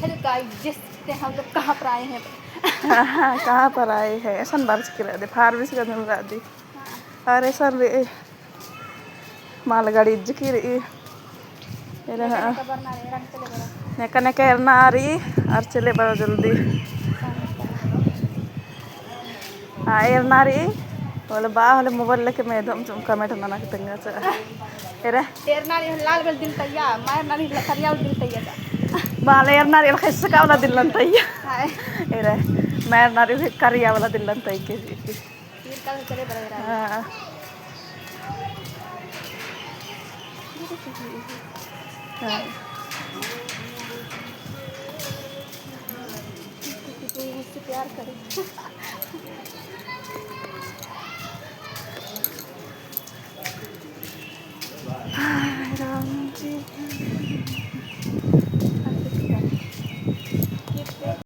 Hello guys, जिससे हम लोग कहाँ पर आए हैं। हाँ कहाँ पर आए हैं ऐसा बारिश की दे फार्मिस का दिन रादी और ऐसा रे मालगाड़ी इज्जकी रे खबर ना रे रंग चले बड़ा नेका नेका एरनारी और चले बड़ा जल्दी हाँ एरनारी बोले बा बोले मोबाइल लेके मैं एकदम चुमका मैं ठंडा के तंगा चा एरे एरनारी लाल बल दिल तैया मार नारी लखरिया दिल तैया बाले एरनारी कैसे का वाला दिलन तैया हाय एरे मैं नारी करिया वाला दिलन तै के तीर का चले बड़ा हाँ तू मुझसे प्यार करे राम जी